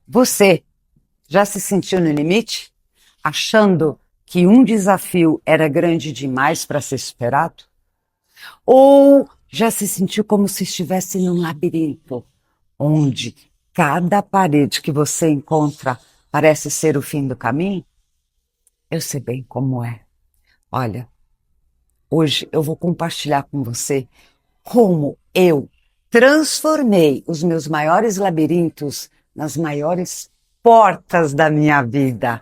Você já se sentiu no limite? Achando que um desafio era grande demais para ser superado? Ou já se sentiu como se estivesse num labirinto, onde cada parede que você encontra parece ser o fim do caminho? Eu sei bem como é. Olha, hoje eu vou compartilhar com você como eu transformei os meus maiores labirintos nas maiores portas da minha vida.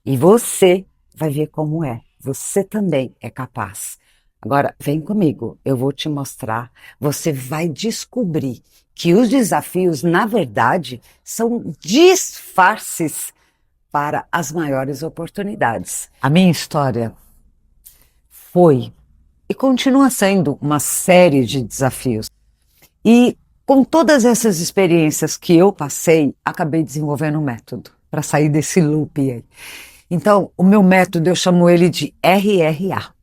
E você vai ver como é. Você também é capaz. Agora, vem comigo, eu vou te mostrar. Você vai descobrir que os desafios, na verdade, são disfarces para as maiores oportunidades. A minha história foi e continua sendo uma série de desafios. E com todas essas experiências que eu passei, acabei desenvolvendo um método para sair desse loop aí. Então, o meu método, eu chamo ele de RRA.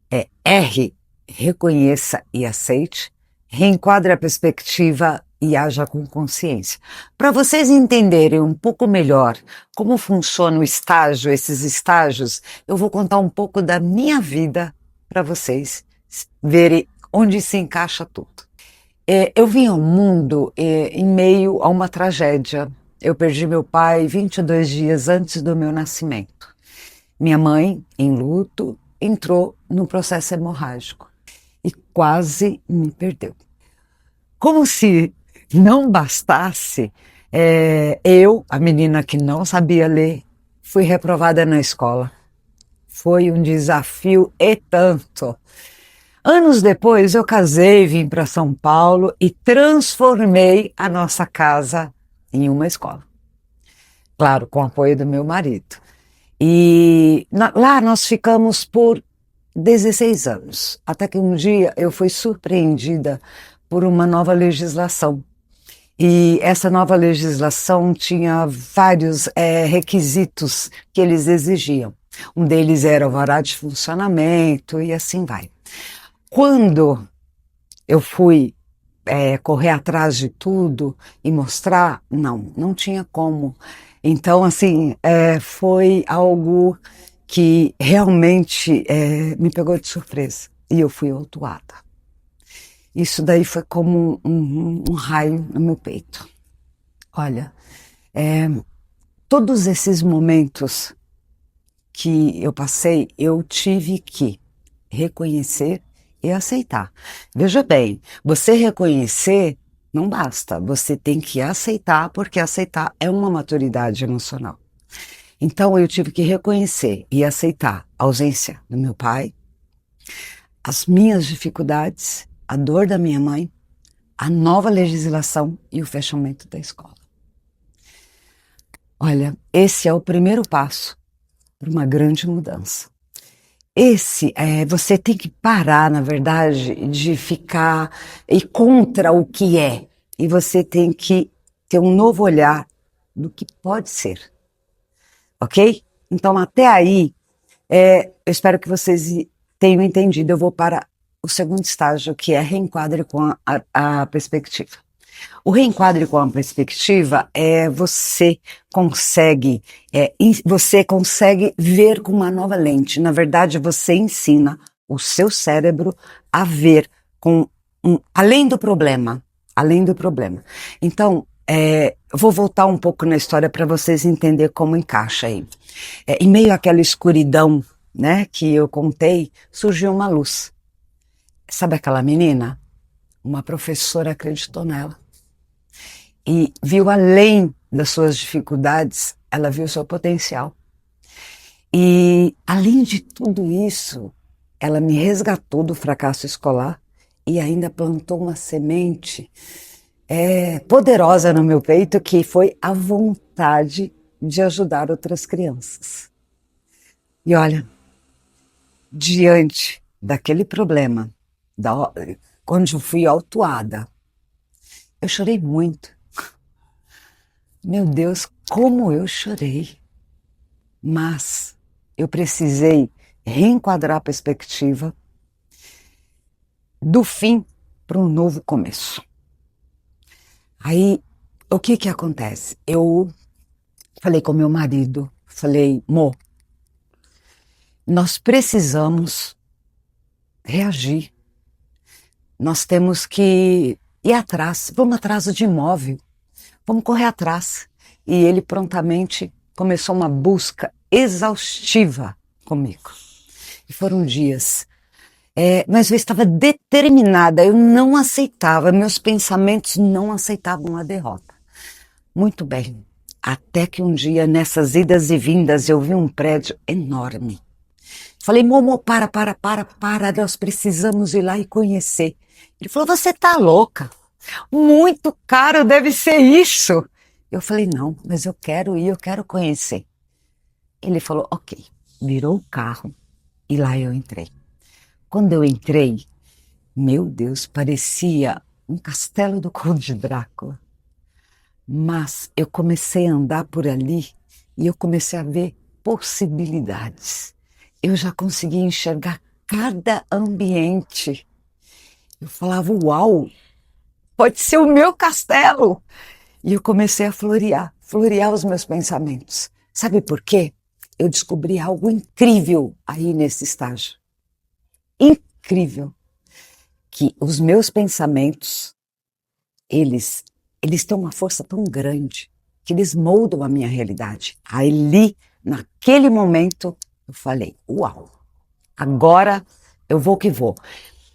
É R, reconheça e aceite, reenquadre a perspectiva e haja com consciência. Para vocês entenderem um pouco melhor como funciona o estágio, esses estágios, eu vou contar um pouco da minha vida para vocês verem onde se encaixa tudo. Eu vim ao mundo em meio a uma tragédia. Eu perdi meu pai 22 dias antes do meu nascimento. Minha mãe, em luto, entrou no processo hemorrágico e quase me perdeu. Como se não bastasse, eu, a menina que não sabia ler, fui reprovada na escola. Foi um desafio e tanto. Anos depois eu casei, vim para São Paulo e transformei a nossa casa em uma escola. Claro, com o apoio do meu marido. E lá nós ficamos por 16 anos, até que um dia eu fui surpreendida por uma nova legislação. E essa nova legislação tinha vários requisitos que eles exigiam. Um deles era o alvará de funcionamento e assim vai. Quando eu fui correr atrás de tudo e mostrar, não tinha como. Então, assim, foi algo que realmente me pegou de surpresa e eu fui autuada. Isso daí foi como um raio no meu peito. Olha, todos esses momentos que eu passei, eu tive que reconhecer e aceitar. Veja bem, você reconhecer não basta, você tem que aceitar, porque aceitar é uma maturidade emocional. Então eu tive que reconhecer e aceitar a ausência do meu pai, as minhas dificuldades, a dor da minha mãe, a nova legislação e o fechamento da escola. Olha, esse é o primeiro passo para uma grande mudança. Você tem que parar, na verdade, de ficar contra o que é. E você tem que ter um novo olhar do que pode ser. Ok? Então, até aí, eu espero que vocês tenham entendido. Eu vou para o segundo estágio, que é reenquadre com a perspectiva. O reenquadre com a perspectiva você consegue ver com uma nova lente. Na verdade, você ensina o seu cérebro a ver além do problema, Então, vou voltar um pouco na história para vocês entenderem como encaixa aí. Em meio àquela escuridão, né, que eu contei, surgiu uma luz. Sabe aquela menina? Uma professora acreditou nela. E viu além das suas dificuldades, ela viu seu potencial. E, além de tudo isso, ela me resgatou do fracasso escolar e ainda plantou uma semente poderosa no meu peito, que foi a vontade de ajudar outras crianças. E olha, diante daquele problema, quando eu fui autuada, eu chorei muito. Meu Deus, como eu chorei. Mas eu precisei reenquadrar a perspectiva do fim para um novo começo. Aí o que que acontece? Eu falei com meu marido, falei, Mo, nós precisamos reagir. Nós temos que ir atrás, vamos atrás de imóvel, vamos correr atrás. E ele prontamente começou uma busca exaustiva comigo. E foram dias. Mas eu estava determinada, eu não aceitava, meus pensamentos não aceitavam a derrota. Muito bem. Até que um dia, nessas idas e vindas, eu vi um prédio enorme. Falei, Momo, para, nós precisamos ir lá e conhecer. Ele falou, você tá louca? Muito caro deve ser isso. Eu falei, não, mas eu quero ir, eu quero conhecer. Ele falou, ok. Virou o carro e lá eu entrei. Quando eu entrei, meu Deus, parecia um castelo do Conde Drácula. Mas eu comecei a andar por ali e eu comecei a ver possibilidades. Eu já conseguia enxergar cada ambiente. Eu falava, uau, pode ser o meu castelo. E eu comecei a florear os meus pensamentos. Sabe por quê? Eu descobri algo incrível aí nesse estágio. Incrível. Que os meus pensamentos, eles têm uma força tão grande que eles moldam a minha realidade. Ali, naquele momento, eu falei, uau, agora eu vou que vou.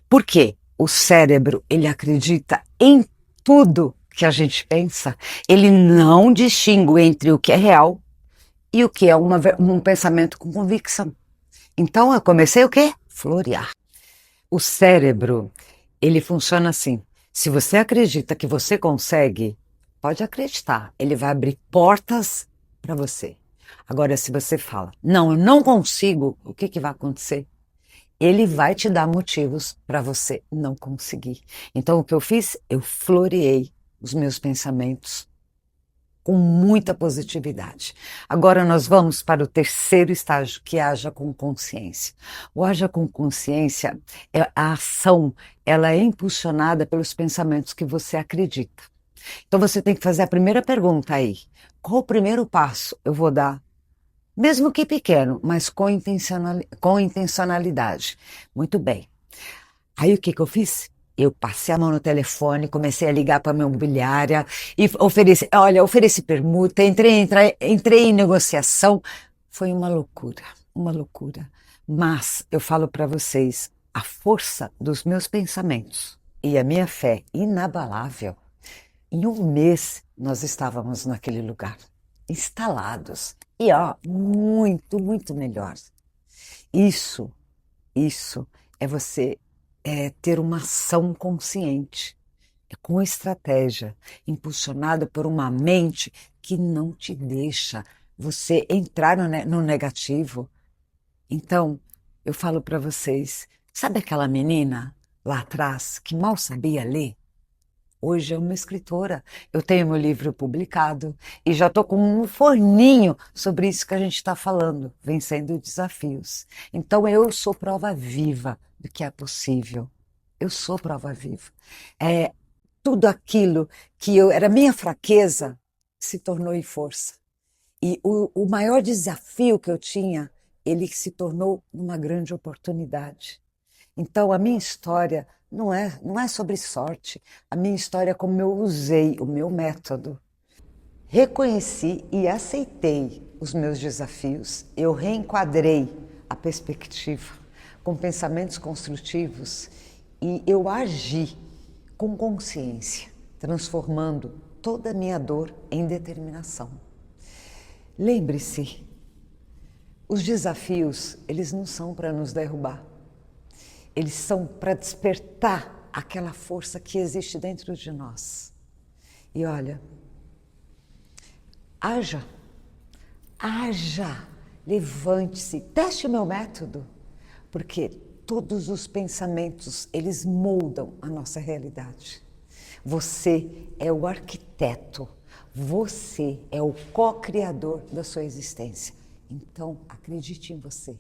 Por quê? O cérebro, ele acredita em tudo que a gente pensa. Ele não distingue entre o que é real e o que é um pensamento com convicção. Então, eu comecei o quê? Florear. O cérebro, ele funciona assim. Se você acredita que você consegue, pode acreditar, ele vai abrir portas para você. Agora, se você fala, não, eu não consigo, o que vai acontecer? Ele vai te dar motivos para você não conseguir. Então, o que eu fiz? Eu floreei os meus pensamentos com muita positividade. Agora nós vamos para o terceiro estágio, que é haja com consciência. O haja com consciência, a ação, ela é impulsionada pelos pensamentos que você acredita. Então você tem que fazer a primeira pergunta aí. Qual o primeiro passo eu vou dar? Mesmo que pequeno, mas com intencionalidade. Muito bem. Aí o que eu fiz? Eu passei a mão no telefone, comecei a ligar para a minha imobiliária e ofereci permuta, entrei em negociação. Foi uma loucura, uma loucura. Mas eu falo para vocês, a força dos meus pensamentos e a minha fé inabalável, em um mês nós estávamos naquele lugar, instalados. E muito, muito melhor. Isso é você ter uma ação consciente, com estratégia, impulsionada por uma mente que não te deixa você entrar no negativo. Então, eu falo para vocês, sabe aquela menina lá atrás que mal sabia ler? Hoje é uma escritora, eu tenho meu livro publicado e já estou com um forninho sobre isso que a gente está falando, vencendo desafios. Então eu sou prova viva do que é possível. Eu sou prova viva. Tudo aquilo que era minha fraqueza se tornou em força. E o maior desafio que eu tinha, ele se tornou uma grande oportunidade. Então a minha história não é sobre sorte. A minha história é como eu usei o meu método. Reconheci e aceitei os meus desafios. Eu reenquadrei a perspectiva com pensamentos construtivos e eu agi com consciência, transformando toda a minha dor em determinação. Lembre-se, os desafios, eles não são para nos derrubar. Eles são para despertar aquela força que existe dentro de nós. E olha, haja, levante-se, teste o meu método, porque todos os pensamentos, eles moldam a nossa realidade. Você é o arquiteto, você é o co-criador da sua existência. Então, acredite em você.